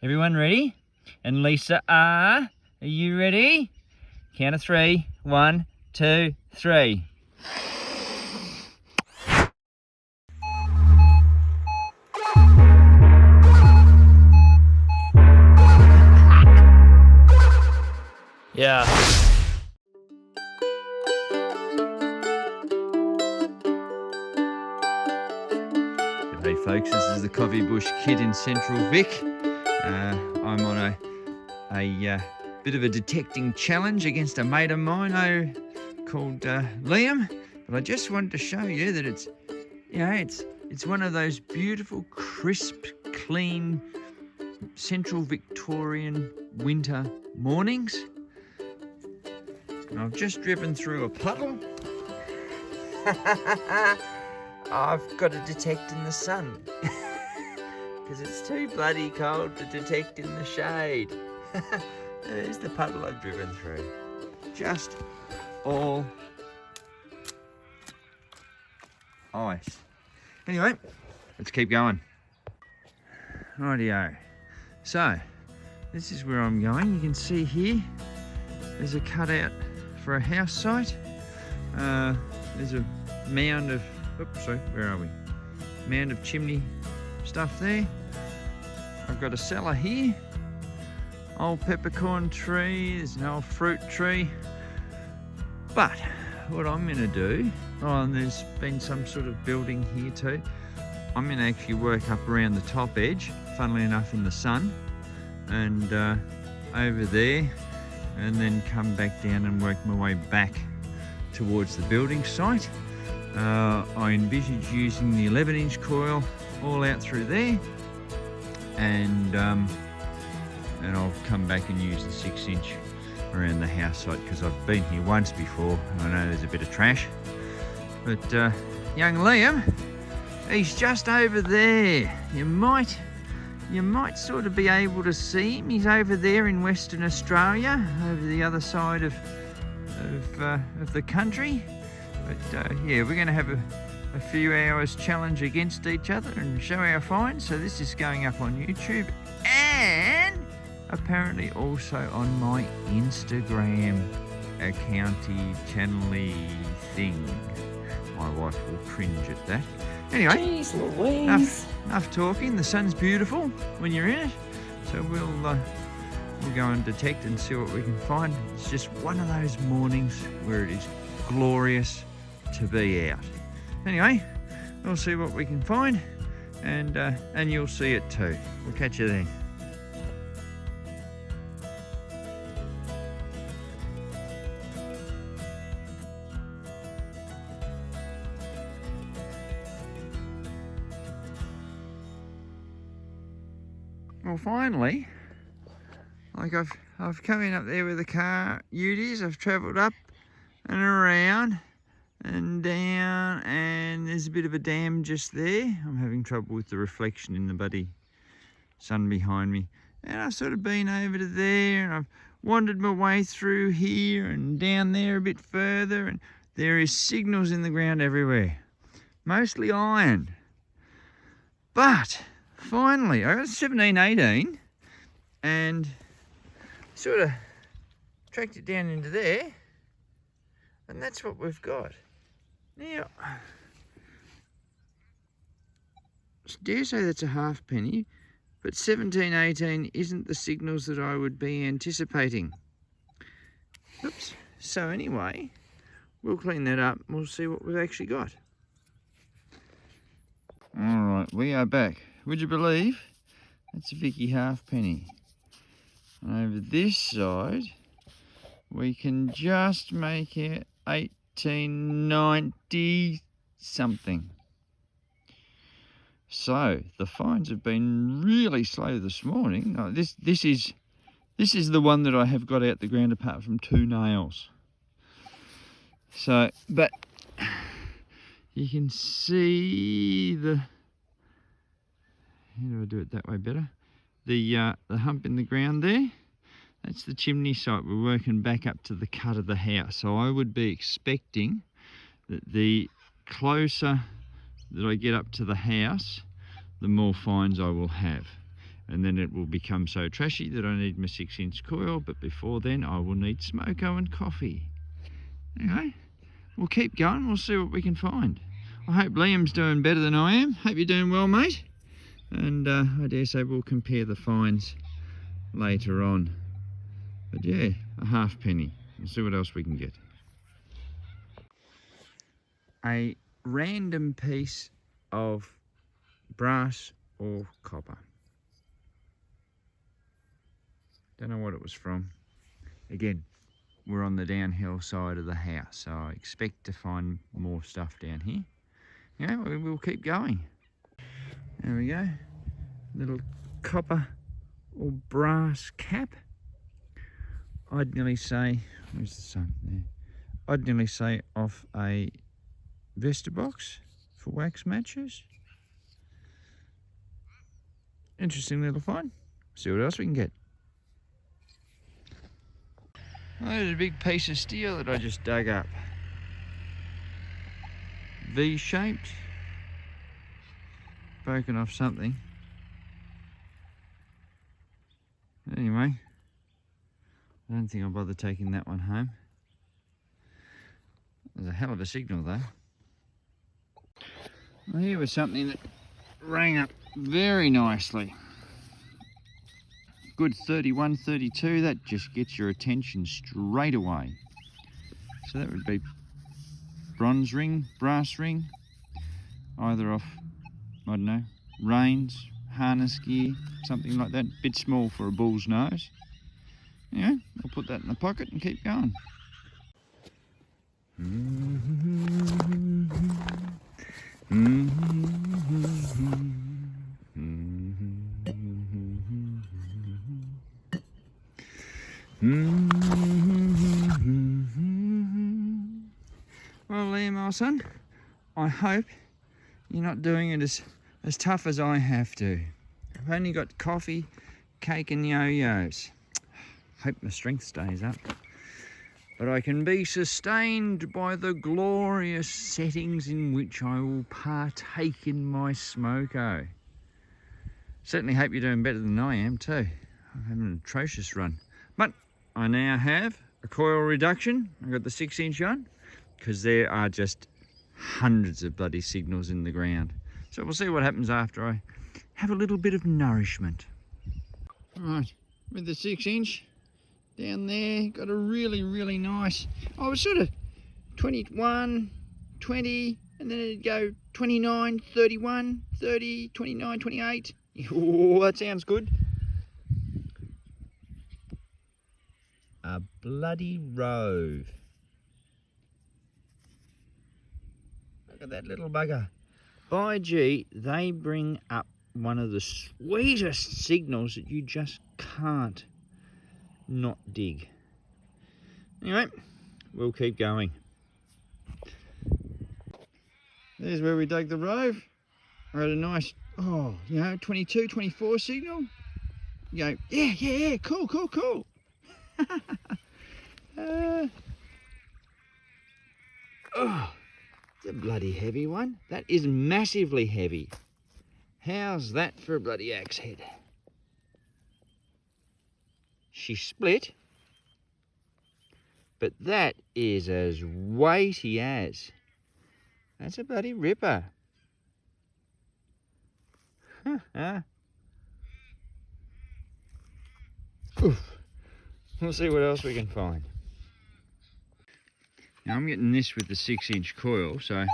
Everyone ready? And Lisa, are you ready? Count of 3. 1, 2, 3. Yeah. G'day folks, this is the Coffee Bush Kid in Central Vic. I'm on a bit of a detecting challenge against a mate of mine called Liam. But I just wanted to show you that it's one of those beautiful, crisp, clean, central Victorian winter mornings. And I've just driven through a puddle. I've got to detect in the sun because it's too bloody cold to detect in the shade. There's the puddle I've driven through. Just all ice. Anyway, let's keep going. Rightio. So, this is where I'm going. You can see here, there's a cutout for a house site. There's a mound of, where are we? Mound of chimney stuff there. I've got a cellar here. Old peppercorn tree, there's an old fruit tree. But what I'm gonna do, and there's been some sort of building here too. I'm gonna actually work up around the top edge, funnily enough in the sun, and over there, and then come back down and work my way back towards the building site. I envisage using the 11-inch coil all out through there, and I'll come back and use the 6-inch around the house site because I've been here once before. I know there's a bit of trash, but young Liam, he's just over there. You might sort of be able to see him. He's over there in Western Australia, over the other side of the country. But yeah, we're going to have a few hours challenge against each other and show our finds. So this is going up on YouTube and apparently also on my Instagram accounty channel-y thing. My wife will cringe at that. Anyway, jeez Louise. Enough talking. The sun's beautiful when you're in it, so we'll go and detect and see what we can find. It's just one of those mornings where it is glorious to be out. Anyway, we'll see what we can find, and you'll see it too. We'll catch you then. Well, finally, like I've come in up there where the car ute is. I've travelled up and around and down, and there's a bit of a dam just there. I'm having trouble with the reflection in the bloody sun behind me. And I've sort of been over to there, and I've wandered my way through here and down there a bit further, and there is signals in the ground everywhere, mostly iron. But finally, I got 1718 and sort of tracked it down into there, and that's what we've got. Now, I dare say that's a halfpenny, but 1718 isn't the signals that I would be anticipating. Oops. So anyway, we'll clean that up and we'll see what we've actually got. All right, we are back. Would you believe that's a Vicky halfpenny? And over this side, we can just make it 1890 something. So the finds have been really slow this morning. Oh, this is the one that I have got out the ground apart from 2 nails. So, but you can see the, how do I do it that way better? The hump in the ground there. That's the chimney site. We're working back up to the cut of the house. So I would be expecting that the closer that I get up to the house, the more finds I will have. and then it will become so trashy that I need my 6-inch coil, but before then I will need smoko and coffee. Anyway, we'll keep going, we'll see what we can find. I hope Liam's doing better than I am. Hope you're doing well, mate. And I dare say we'll compare the finds later on. But yeah, a halfpenny. We'll see what else we can get. A random piece of brass or copper. Don't know what it was from. Again, we're on the downhill side of the house, so I expect to find more stuff down here. Yeah, we'll keep going. There we go. Little copper or brass cap. I'd nearly say, where's the sun? There. I'd nearly say off a Vesta box for wax matches. Interesting little find. See what else we can get. Oh, there's a big piece of steel that I just dug up. V-shaped. Broken off something. Anyway, I don't think I'll bother taking that one home. There's a hell of a signal though. Well, here was something that rang up very nicely. Good 31, 32, that just gets your attention straight away. So that would be bronze ring, brass ring, either off, I don't know, reins, harness gear, something like that. Bit small for a bull's nose. Yeah, I'll put that in the pocket and keep going. Well, Liam, my son, I hope you're not doing it as tough as I have to. I've only got coffee, cake and yo-yos. Hope my strength stays up. But I can be sustained by the glorious settings in which I will partake in my smoko. Certainly hope you're doing better than I am too. I'm having an atrocious run. But I now have a coil reduction. I've got the 6-inch on because there are just hundreds of bloody signals in the ground. So we'll see what happens after I have a little bit of nourishment. Right, with the 6-inch down there, got a really nice, I was sort of 21, 20, and then it'd go 29, 31, 30, 29, 28. Oh, that sounds good. A bloody rove. Look at that little bugger. By gee, they bring up one of the sweetest signals that you just can't not dig. Anyway, we'll keep going. There's where we dug the rove. I had a nice, 22, 24 signal. You go, yeah, cool. It's a bloody heavy one. That is massively heavy. How's that for a bloody axe head? She split, but that is as weighty as. That's a bloody ripper. Oof. We'll see what else we can find. Now I'm getting this with the 6-inch coil, so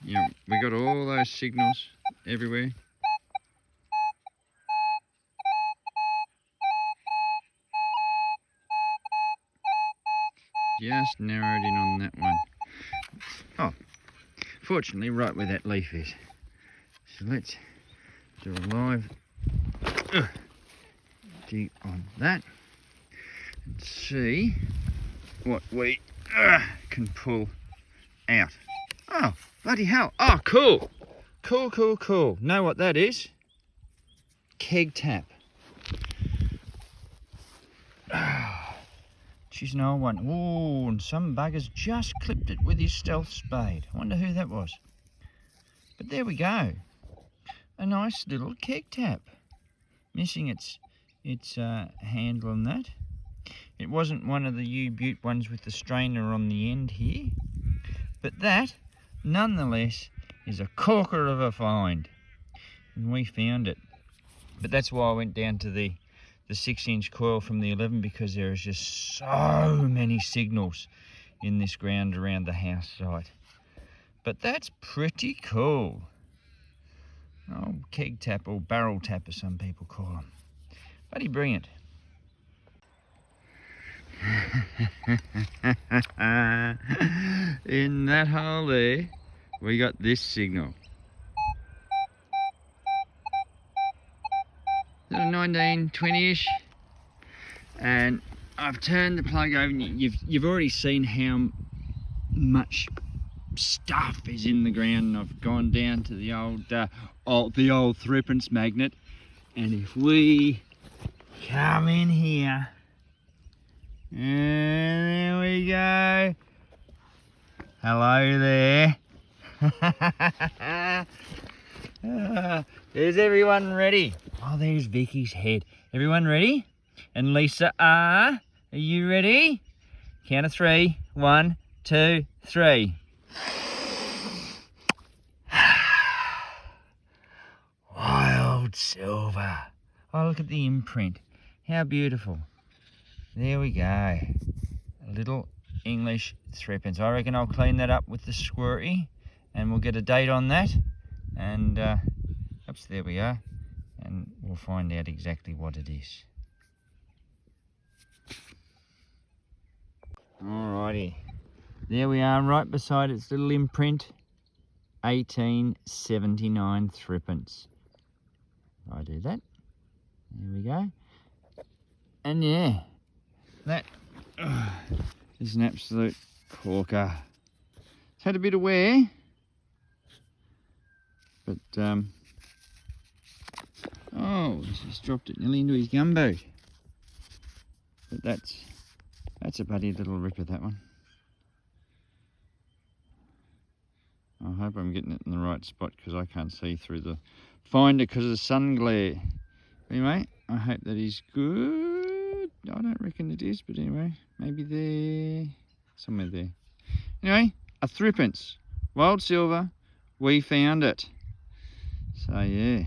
we got all those signals everywhere. Just narrowed in on that one. Oh, fortunately right where that leaf is. So let's do a live dig on that and see what we can pull out. Oh, bloody hell. Oh, cool. Cool. Know what that is? Keg tap. She's an old one. Oh, and some bugger's just clipped it with his stealth spade. I wonder who that was. But there we go. a nice little keg tap. Missing its handle on that. It wasn't one of the U-Butte ones with the strainer on the end here, but that, nonetheless, is a corker of a find. And we found it. But that's why I went down to the 6-inch coil from the 11, because there is just so many signals in this ground around the house site. But that's pretty cool. Oh, keg tap, or barrel tap as some people call them. Bloody brilliant. In that hole there, we got this signal. Little 19, 20-ish. And I've turned the plug over, and you've already seen how much stuff is in the ground. And I've gone down to the old threepence magnet, and if we come in here, and there we go. Hello there. Is everyone ready? Oh, there's Vicky's head. Everyone ready? And Lisa, are you ready? Count of 3. 1, 2, 3. Wild silver. Oh, look at the imprint. How beautiful. There we go. A little English threepence. I reckon I'll clean that up with the squirty, and we'll get a date on that. And, oops, there we are. And we'll find out exactly what it is. Alrighty. There we are, right beside its little imprint. 1879 threepence. I do that. There we go. And yeah, that is an absolute corker. It's had a bit of wear, but oh, he's just dropped it nearly into his gumboot. But that's a bloody little ripper, that one. I hope I'm getting it in the right spot, because I can't see through the finder because of the sun glare. Anyway, I hope that is good. I don't reckon it is, but anyway, maybe there, somewhere there. Anyway, a threepence, wild silver, we found it. So yeah,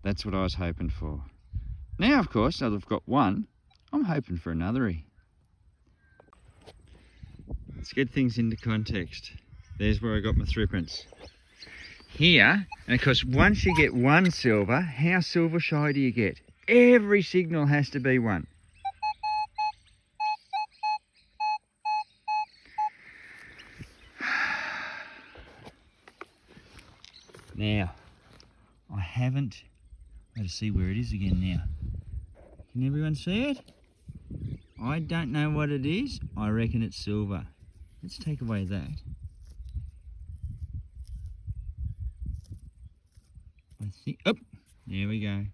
that's what I was hoping for. Now, of course, now that I've got one, I'm hoping for another. Let's get things into context. There's where I got my threepence. Here, and of course, once you get one silver, how silver shy do you get? Every signal has to be one. Now, I haven't, got to see where it is again now. Can everyone see it? I don't know what it is. I reckon it's silver. Let's take away that. I think, oh, there we go.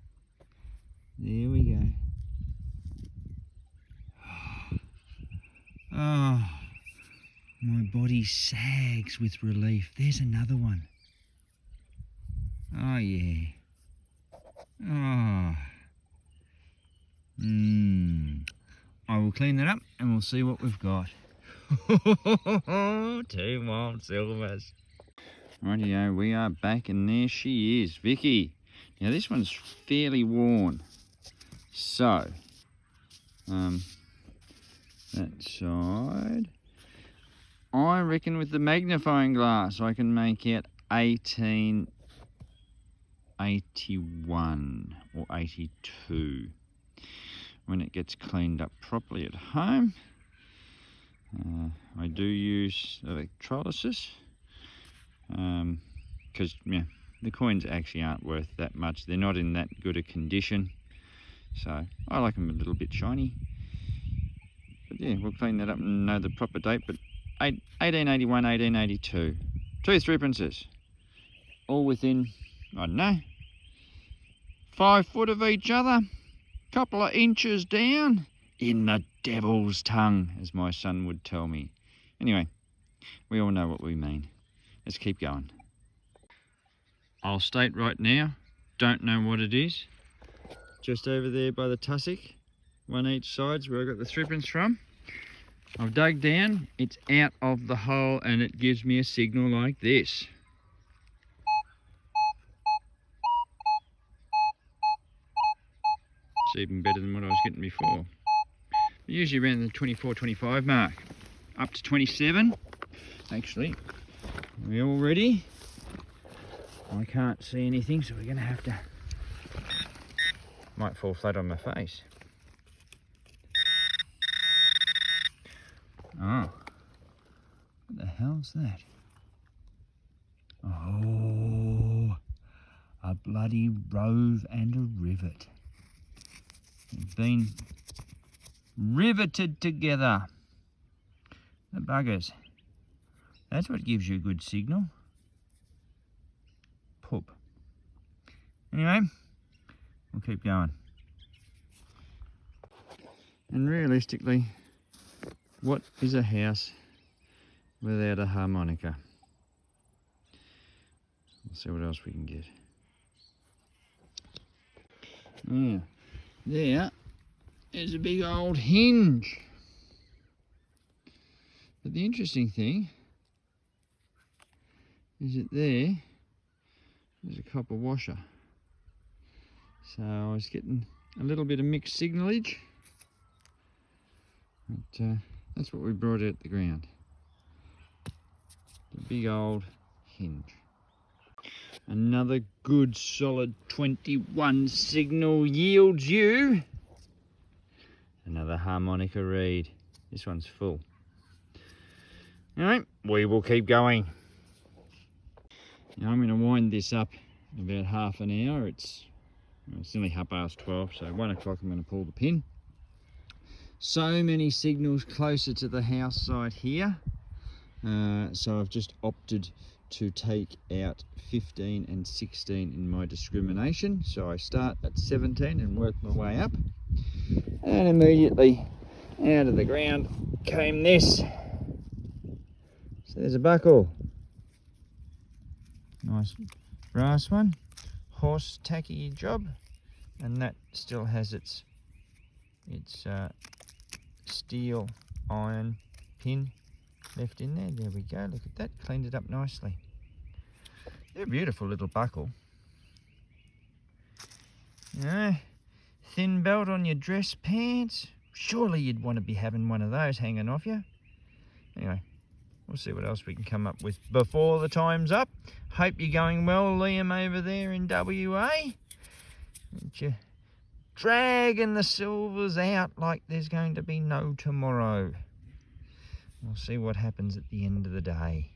There we go. Oh, my body sags with relief. There's another one. Oh, yeah. Oh. I will clean that up and we'll see what we've got. 2 wild silvers. Rightio, we are back, and there she is, Vicky. Now this one's fairly worn. So, that side. I reckon with the magnifying glass I can make out 1881 or 82 when it gets cleaned up properly at home. I do use electrolysis because the coins actually aren't worth that much. They're not in that good a condition, so I like them a little bit shiny. But yeah, we'll clean that up and know the proper date. But 1881, 1882, 2 threepences, all within, I don't know, 5 foot of each other, couple of inches down in the devil's tongue, as my son would tell me. Anyway, we all know what we mean. Let's keep going. I'll state right now, don't know what it is. Just over there by the tussock, one each side's where I got the thrippings from. I've dug down, it's out of the hole, and it gives me a signal like this. It's even better than what I was getting before. Usually around the 24, 25 mark, up to 27. Actually, we all ready? I can't see anything, so we're going to have to... Might fall flat on my face. Oh, what the hell's that? Oh, a bloody rove and a rivet. They've been riveted together. The buggers. That's what gives you a good signal. Poop. Anyway, we'll keep going. And realistically, what is a house without a harmonica? Let's see what else we can get. Yeah, there is a big old hinge. But the interesting thing is that there's a copper washer. So I was getting a little bit of mixed signalage. But that's what we brought out the ground. The big old hinge. Another good solid 21 signal yields you another harmonica reed. This one's full. Alright, we will keep going. Now I'm going to wind this up in about half an hour. It's nearly 12:30, so 1 o'clock I'm going to pull the pin. So many signals closer to the house site here, so I've just opted to take out 15 and 16 in my discrimination. So I start at 17 and work my way up, and immediately out of the ground came this. So there's a buckle, nice brass one, horse tacky job, and that still has its steel iron pin left in there. There we go, look at that, cleaned it up nicely. They're a beautiful little buckle. Thin belt on your dress pants. Surely you'd want to be having one of those hanging off you. Anyway, we'll see what else we can come up with before the time's up. Hope you're going well, Liam, over there in WA. Aren't you dragging the silvers out like there's going to be no tomorrow? We'll see what happens at the end of the day.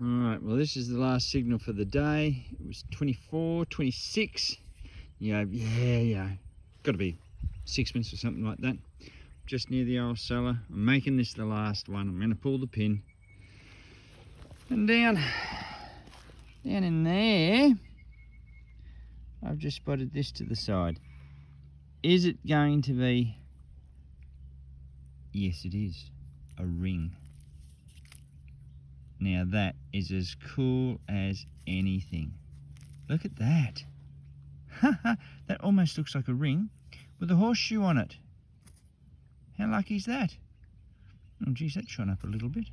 Alright, well this is the last signal for the day. It was 24, 26. Yeah, got to be 6 minutes or something like that. Just near the old cellar. I'm making this the last one. I'm going to pull the pin. And down in there, I've just spotted this to the side. Is it going to be... Yes, it is. A ring. Now that is as cool as anything. Look at that. That almost looks like a ring with a horseshoe on it. How lucky is that? Oh geez, that shone up a little bit.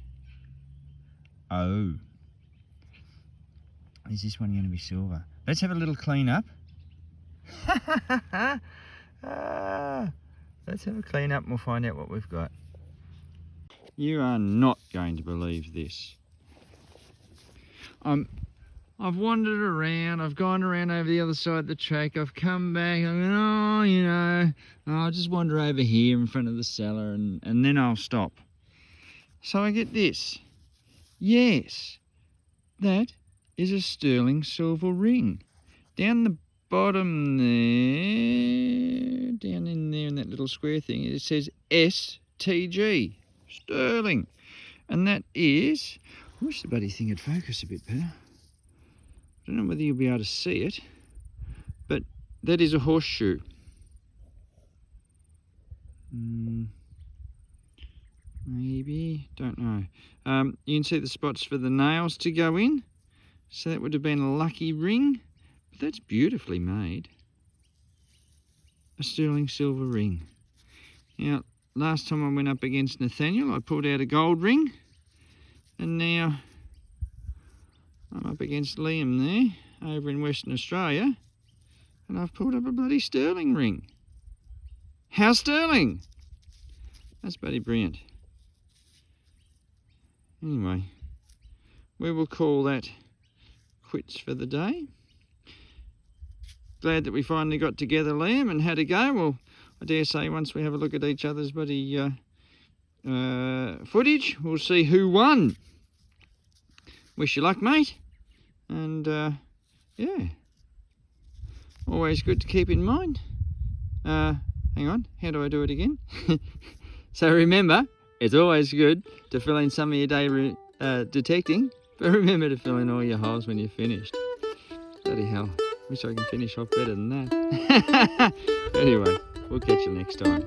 Oh. Is this one going to be silver? Let's have a little clean up. Let's have a clean up and we'll find out what we've got. You are not going to believe this. I've wandered around, I've gone around over the other side of the track, I've come back, I'm going, I'll just wander over here in front of the cellar and then I'll stop. So I get this. Yes, that is a sterling silver ring. Down the bottom there, down in there in that little square thing, it says STG, sterling. And that is, I wish the bloody thing would focus a bit better. I don't know whether you'll be able to see it, but that is a horseshoe. Maybe, don't know. You can see the spots for the nails to go in. So that would have been a lucky ring. But that's beautifully made. A sterling silver ring. Now, last time I went up against Nathaniel, I pulled out a gold ring. And now I'm up against Liam there, over in Western Australia. And I've pulled up a bloody sterling ring. How sterling? That's bloody brilliant. Anyway, we will call that quits for the day. Glad that we finally got together, Liam, and had a go. Well, I dare say once we have a look at each other's bloody footage, we'll see who won. Wish you luck, mate. And yeah, always good to keep in mind. Hang on, how do I do it again? So remember, it's always good to fill in some of your day detecting, but remember to fill in all your holes when you're finished. Bloody hell, wish I can finish off better than that. Anyway, we'll catch you next time.